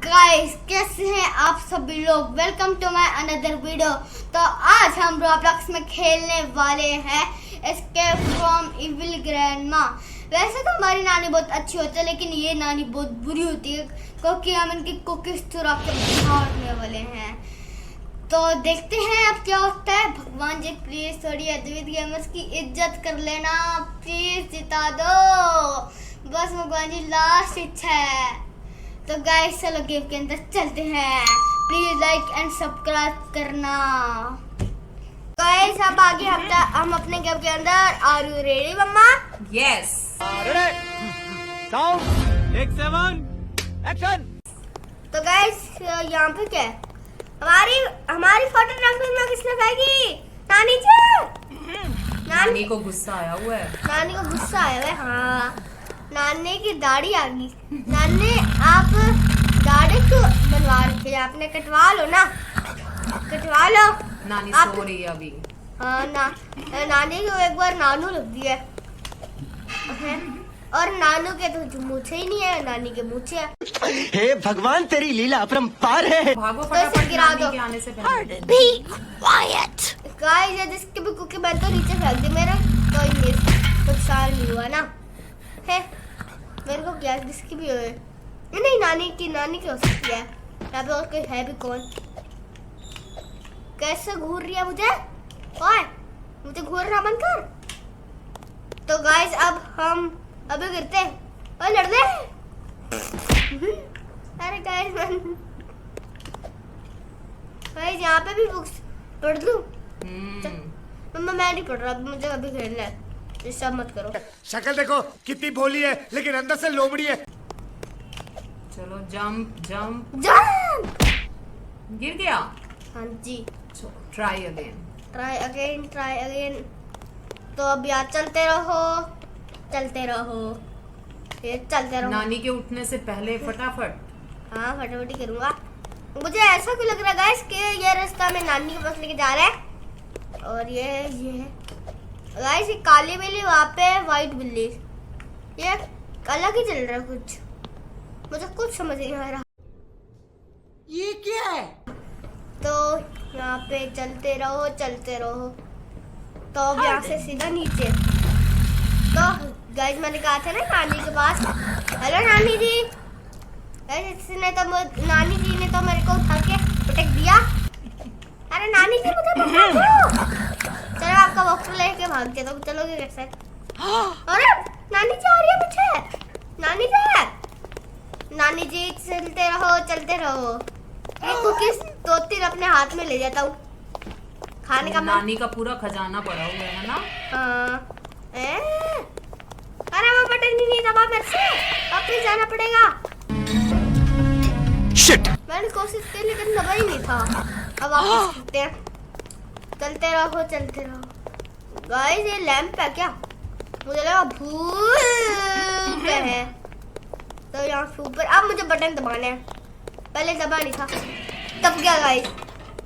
Guys कैसे हैं आप सभी लोग। Welcome to my another video. तो आज हम रोब्लॉक्स में खेलने वाले हैं एस्केप फ्रॉम इविल ग्रैंडमा। वैसे तो हमारी नानी बहुत अच्छी होती है, लेकिन ये नानी बहुत बुरी होती है क्योंकि हम इनकी कुकीज चुरा के भागने वाले हैं। तो देखते हैं अब क्या होता है। भगवान जी प्लीज थोड़ी अद्वैत गेमर्स की इज्जत कर लेना, प्लीज जिता दो, बस भगवान जी लास्ट इच्छा है। तो गाइस चलो गेम के अंदर चलते हैं। प्लीज लाइक एंड सब्सक्राइब करना। गाइस अब आगे हम अपने गेम के अंदर। Are you ready mamma? Yes. Sound take 7 action. तो गाइस यहाँ पे क्या है? हमारी फोटो रंग में किसने फेंकी? नानी जी। नानी को गुस्सा आया हुआ है। नानी को गुस्सा आया है। हाँ, नानी की दाढ़ी आ गई। नानी आप दाढ़ी क्यों बनवा रखी है? आपने कटवा लो ना, कटवा लो। नानी आप सो रही है अभी। हाँ नानी को एक बार नानू लग दिया है। और नानू के तो मूछे ही नहीं है, नानी के मूछे है। हे भगवान तेरी लीला अपरंपार है। भागो तो फटाफट इसे गिरा नानी दो। के आने से पहले। Be quiet. गाइस ये जिसके भी कुकी बन तो नीचे फेंक दे। मेरा कोई नुकसान नहीं हुआ ना है। मेरे को क्या जिसकी भी हो, नहीं नानी की हो सकती है। यहाँ पे और कोई है भी कौन? कैसे घूर रही है मुझे? ओए मुझे घूरना बंद कर। तो गाइस अब हम अभी गिरते हैं और लड़ ले। अरे गाइस यहाँ पे भी बुक्स पढ़ लूं? मम्मा मैं नहीं पढ़ रहा, मुझे अभी खेलना है, डिस्टर्ब मत करो। शक्ल देखो कितनी भोली है, लेकिन अंदर से लोमड़ी है। चलो जंप जंप। जंप। गिर गया। हाँ जी। Try again. Try again. तो अब यार चलते रहो ये चलते रहो। नानी के उठने से पहले फटाफट। हाँ फटाफट ही करूंगा। मुझे ऐसा क्यों लग रहा है गाइस कि ये रास्ता में नानी के पास लेके जा रहा है। और ये गाइस ये काली बिल्ली, वहाँ पे व्हाइट बिल्ली, ये अलग ही चल रहा है कुछ। मुझे कुछ समझ नहीं आ रहा ये क्या है। तो यहाँ पे चलते रहो। तो अब यहाँ से सीधा नीचे। तो गाइस मैंने कहा था ना नानी के पास। हेलो नानी जी। नानी जी ने तो मेरे को उठा के पटक दिया। अरे नानी जी मुझे पकड़ लो। चलो आपका बॉक्स लेके भाग के, तो चलोगे कैसे? अरे नानी जी आ रही है पीछे। नानी जी चलते रहो। ये कुकीज 2-3 अपने हाथ में ले जाता हूँ खाने का। नानी का पूरा खजाना पड़ा हुआ है ना। हाँ। अरे वो बटन नहीं दबा मेरे से, वापस जाना पड़ेगा। शिट। मैंने कोशिश की लेकिन दबा ही नहीं था। अब वापस चलते हैं। चलते रहो। गाइस ये लैंप है क्या? मुझे लगा भूत है। तो यहाँ से ऊपर अब मुझे बटन दबाना है, पहले दबा नहीं था। दब गया गाइस।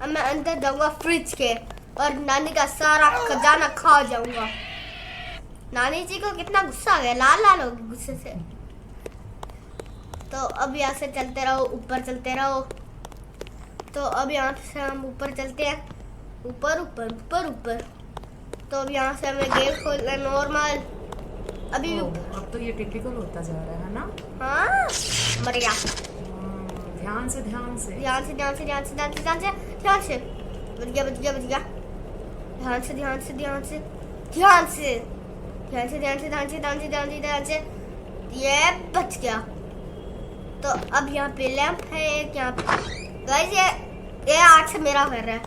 अब मैं अंदर जाऊंगा फ्रिज के और नानी का सारा खजाना खा जाऊंगा। नानी जी को कितना गुस्सा आ गया, लाल होगी गुस्से से। तो अब यहाँ से चलते रहो, ऊपर चलते रहो। तो अब यहाँ से हम ऊपर चलते हैं, ऊपर। तो अब यहाँ से हमें गेट खोलना नॉर्मल। अभी अब तो ये टिपिकल होता जा रहा है ना। हाँ मर गया। ध्यान से बच गया। ध्यान से। ये बच गया। तो अब यहाँ पे लैंप है एक। यहाँ पे गाइस ये आज से मेरा घर है।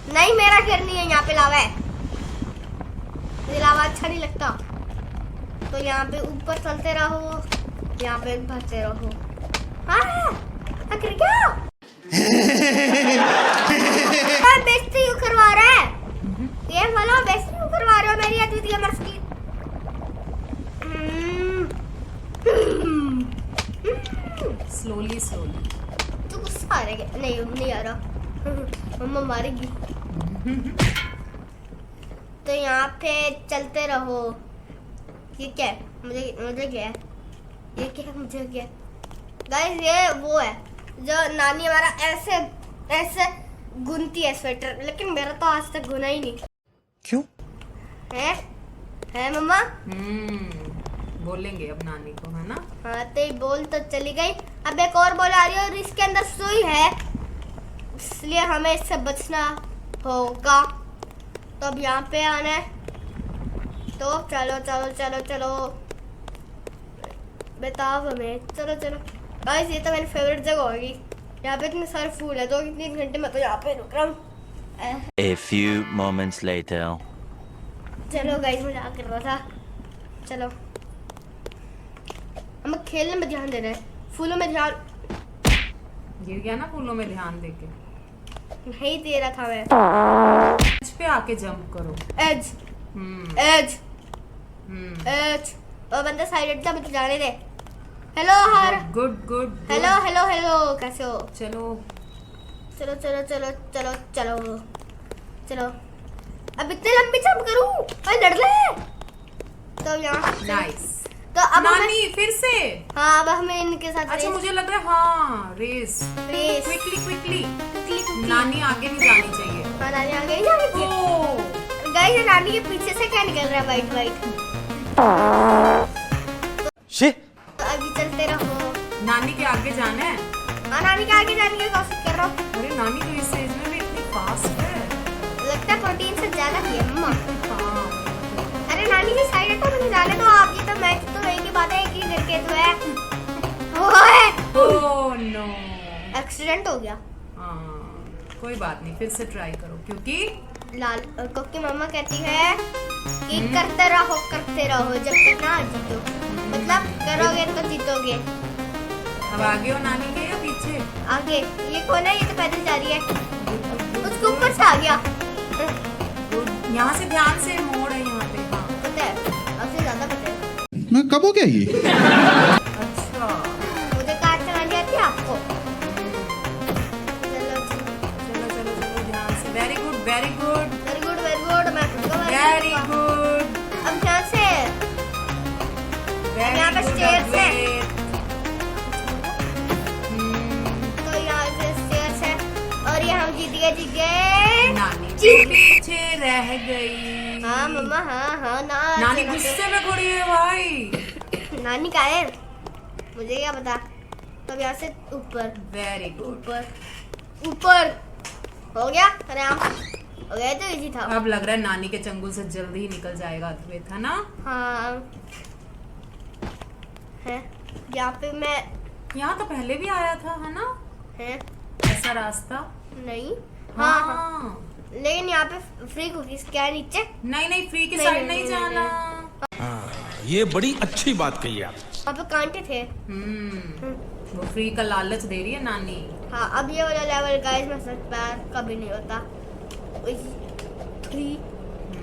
नहीं मेरा घर नहीं है, यहाँ पे लावा है। मुझे लावा अच्छा नहीं लगता। तो यहाँ पे ऊपर चलते रहो, यहाँ पे भरते रहो। क्या बेइज्जती क्यों करवा रहा है? ये वाला बेइज्जती क्यों करवा रहे हो मेरी अद्वित गेमर्स की? स्लोली तो गुस्सा आ रहा है? नहीं आ रहा। मम्मा मारेगी। तो यहाँ पे चलते रहो। ये क्या है? मुझे क्या है? ये क्या है? मुझे क्या है? गाइस ये वो है जो नानी हमारा ऐसे ऐसे गुनती है स्वेटर, लेकिन मेरा तो आज तक गुना ही नहीं। क्यों? है मम्मा? बोलेंगे अब नानी को, है ना? हाँ तो ये बोल तो चली गई, अब एक और बोल आ रही है और इसके अंदर सुई है, इसलिए हमें इससे बचना होगा। तो अब यहाँ पे आना है, तो चलो चलो चलो चलो बताओ हमें, चलो चलो। गाइस ये तो मेरी फेवरेट जगह होगी, यहाँ पे इतने सारे फूल है, 2-3 घंटे में तो यहाँ पे रुक रहा हूँ। A few moments later. चलो गाइस मजाक कर रहा था, चलो हमें खेलने में ध्यान देना है, फूलों में ध्यान गिर गया ना फूलों में ध्यान देके। नहीं दे रहा था मैं। एज पे आके जंप करो। एज एज एज और बंदा साइड हट जा, मुझे जाने दे। हेलो हर good good. Hello hello hello कैसे हो? चलो चलो चलो चलो चलो चलो चलो, अब इतने लंबी जंप करूं? अरे लड़ ले। तो यहाँ नाइस। तो अब नानी फिर से। हाँ अब हमें इनके साथ अच्छा मुझे लग रहा है हाँ race. Race quickly quickly. Quickly नानी आगे नहीं जानी चाहिए। हाँ नानी आ गई जाने की। ओ गाइस नानी के पीछे से क्या निकल रहा है वाइट वाइट। Shit. तो अभी चलते रहो। नानी के आगे जाना है। हाँ नानी के आगे जाने की कोशिश कर रहा हूँ। अरे नानी तो इस एज में भी इतनी फास्ट है। लगता है प्रोटीन से ज्यादा की है मम्मा। हाँ अरे नानी की साइड है तो मुझे जाने दो आप, ये तो मैच तो एक ही बात है, एक ही करके तो है। ओए ओह नो एक्सीडेंट हो गया। हाँ कोई बात नहीं, फिर से ट्राई करो क्योंकि लाल क्योंकि मम्मा कहती है कि करते रहो जब तक ना जीतो, मतलब करोगे तो जीतोगे। अब आगे हो नानी के या पीछे? आगे ये कौन है? ये तो पैदल जा रही है, उसके ऊपर से आ गया। गुड। यहाँ से ध्यान से मोड़ है यहाँ पे। हाँ पता है आपसे ज्यादा पता है। मैं कब हो गया ये? अच्छा मुझे कार चलानी आती है आपको? चलो चलो चलो चलो ध्यान से। Very good very good very good very good. मैं खुद को वेरी गुड। अब ध्यान से यहाँ पे stairs है। तो यहाँ से stairs है और ये हम जीत गए। नानी पीछे रह गई। हाँ मम्मा हाँ नानी गुस्से में खड़ी है भाई। नानी का है मुझे क्या पता। तो यहाँ से ऊपर वेरी गुड। ऊपर ऊपर हो गया। अरे हो गया तो इजी था। अब लग रहा है नानी के चंगुल से जल्दी ही निकल जाएगा अद्वैत, है ना? हाँ है यहाँ पे मैं यहाँ तो पहले भी आया था, है ना? है ऐसा रास्ता नहीं। हाँ हाँ हाँ लेकिन यहाँ पे फ्री कुकीज क्या है नीचे? नहीं नहीं फ्री की नहीं, साइड नहीं, नहीं नहीं, जाना। ये बड़ी अच्छी बात कही आप। वहाँ पे कांटे थे। वो फ्री का लालच दे रही है नानी। हाँ अब ये वाला लेवल गाइस में सच पैर कभी नहीं होता। थ्री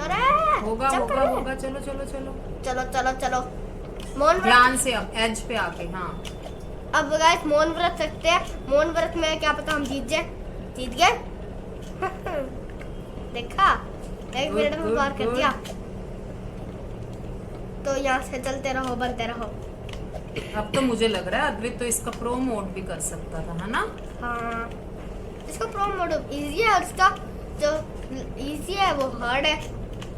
अरे होगा jump होगा कर ले। होगा। चलो चलो चलो चलो चलो चलो मौन व्रत। ध्यान से अब एज पे आके। हाँ अब गाइस मौन व्रत सकते हैं। मौन व्रत में क्या पता हम जीत जाए। जीत गए। देखा 1 Good, मिनट में good, पार कर good. दिया। तो यहाँ से चलते रहो बनते रहो। अब तो मुझे लग रहा है अद्वैत तो इसका प्रो मोड भी कर सकता था, है ना? हाँ इसका प्रो मोड इजी है और इसका जो इजी है वो हार्ड है,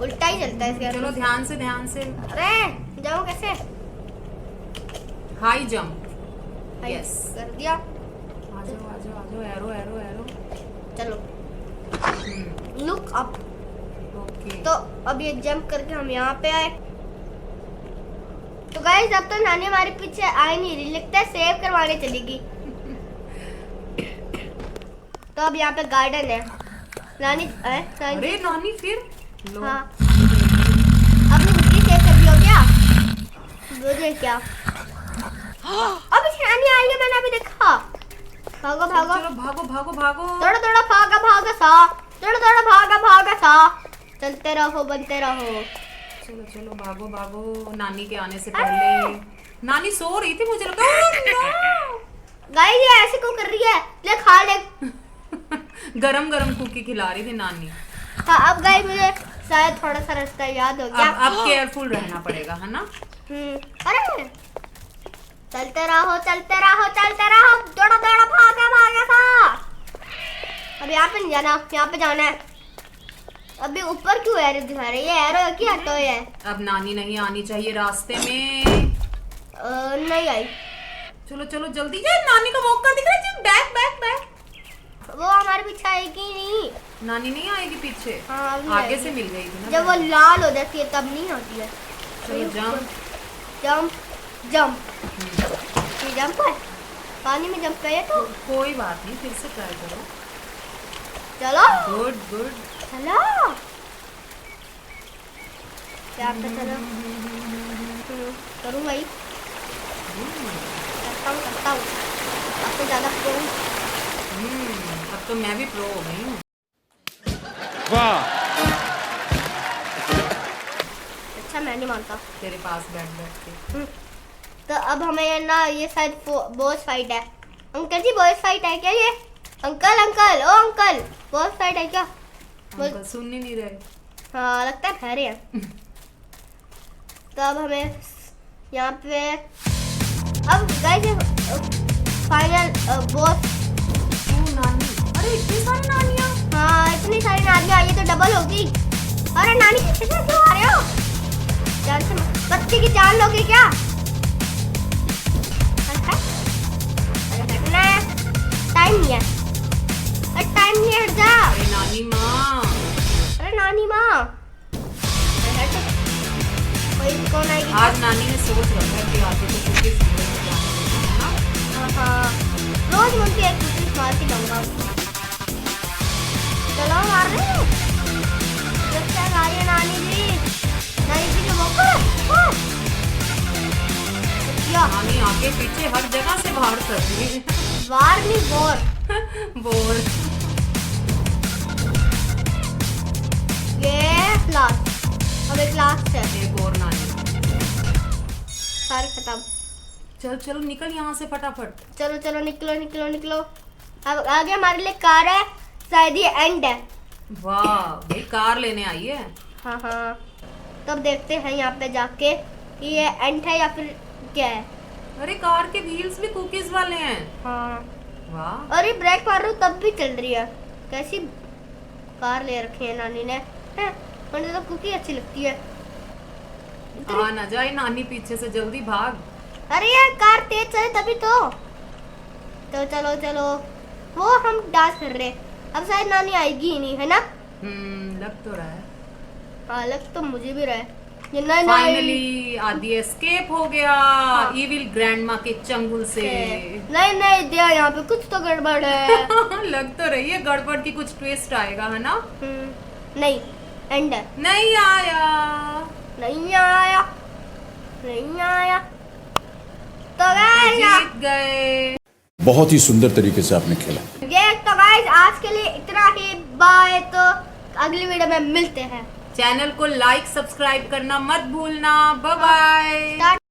उल्टा ही चलता है इसका। चलो ध्यान से ध्यान से। अरे जाओ कैसे? High jump. Hi, Yes. कर दिया। आ जाओ आ जाओ आ जाओ। Arrow arrow arrow. चलो लुक अप। ओके तो अब ये जंप करके हम यहाँ पे आए। तो गाइस अब तो नानी हमारे पीछे आ नहीं रही, लगता है सेव करवाने चलेगी। तो अब यहाँ पे गार्डन है। नानी नानी अरे नानी फिर लो। हाँ अब मुझे सेव कर दिया क्या? मुझे क्या? अब इसकी नानी आई है, मैंने अभी देखा। भागो भागो चलो भागो भागो भागो। थोड़ा थोड़ा भागा भागा सा, थोड़ा थोड़ा भागा भागा सा। चलते रहो बनते रहो। चलो चलो भागो भागो। नानी के आने से पहले नानी सो रही थी, मुझे लगा गाइस ये ऐसे क्यों कर रही है? ले खा ले। गरम गरम कुकी खिला रही थी नानी। हाँ अब गाइस मुझे शायद थोड़ा सा रास्ता याद हो गया। अब केयरफुल रहना पड़ेगा, है ना? अरे चलते रहो चलते रहो चलते रहो। दौड़ा दौड़ा भागा पे नहीं जाना, यहाँ पे जाना है। अभी ऊपर क्यों एरो दिखा रहे? ये एरो है क्या तो है? अब नानी नहीं आनी चाहिए रास्ते में। नहीं आई। चलो चलो जल्दी जाए, नानी का वॉक कर दिख रहा है। Back back back. वो हमारे पीछे आएगी नहीं। नानी नहीं आएगी पीछे। हाँ, अभी आगे आएगी। से मिल गई थी ना। जब वो लाल हो जाती है तब नहीं होती है। चलो जंप जंप जंप। ये जंप है, पानी में जंप है तो। कोई बात नहीं, फिर से ट्राई करो। चलो गुड गुड। चलो क्या पे चलो। करूँ भाई, करता हूँ। अब तो ज़्यादा प्रो हूँ। अब तो मैं भी प्रो हो गई हूँ। वाह। अच्छा मैं नहीं मानता। तेरे पास बैठ बैठ के। तो अब हमें ना ये शायद बॉस फाइट है। अंकल जी बॉस फाइट है क्या ये? अंकल अंकल ओ अंकल, बॉस फाइट है क्या? अंकल सुन ही नहीं रहे। हाँ लगता है ठहरे हैं। तो अब हमें यहाँ पे अब गाइस फाइनल बॉस। नानी, अरे इतनी सारी नानियाँ। हाँ इतनी सारी नानियाँ आई है तो डबल होगी। अरे नानी किसके साथ क्यों आ रहे हो? जान से बच्चे की जान लोगे क्या? टाइम नहीं है, टाइम नहीं है, हट जा। अरे नानी माँ। अरे नानी माँ कौन आएगी? आज नानी ने सोच रखा है कि आगे तो कुछ सीरियल में जाना है ना। हाँ रोज मुझे एक कुछ मार के दूंगा। चलो मार रहे हो। जब तक आ रही है नानी जी जो वो नानी आगे पीछे हर जगह से बाहर कर रही है। वार नहीं बोर। बोर। ये लास्ट, अब एक लास्ट है। एक और नानी। सारे खत्म। चल चलो निकल यहाँ से फटाफट। चलो चलो निकलो निकलो निकलो। अब आगे हमारे लिए कार है, शायद ये एंड है। वाह भाई कार लेने आई है। हाँ हाँ तब देखते हैं यहाँ पे जाके कि ये एंड है या फिर क्या है। अरे कार के व्हील्स भी कुकीज वाले हैं। हाँ वाह। अरे ब्रेक मार रहा हूँ तब भी चल रही है। कैसी कार ले रखी है नानी ने, हैं? मुझे तो कुकी अच्छी लगती है। आ ना जाए नानी पीछे से, जल्दी भाग। अरे यार कार तेज चले तभी तो चलो चलो। वो हम डांस कर रहे, अब शायद नानी आएगी ही नहीं, है ना? लग तो रहा है। हाँ लग तो मुझे भी रहा है। ये फाइनली आदि एस्केप हो गया इविल ग्रैंडमा के चंगुल से। नहीं दिया, यहाँ पे कुछ तो गड़बड़ है। लग तो रही है गड़बड़ की कुछ ट्विस्ट आएगा, है ना? नहीं एंड है। नहीं आया। नहीं आया नहीं आया तो जीत गए। बहुत ही सुंदर तरीके से आपने खेला। ये तो गाइस आज के लिए इतना ही। बाय, तो अगली वीडियो में मिलते हैं। चैनल को लाइक सब्सक्राइब करना मत भूलना। Bye bye.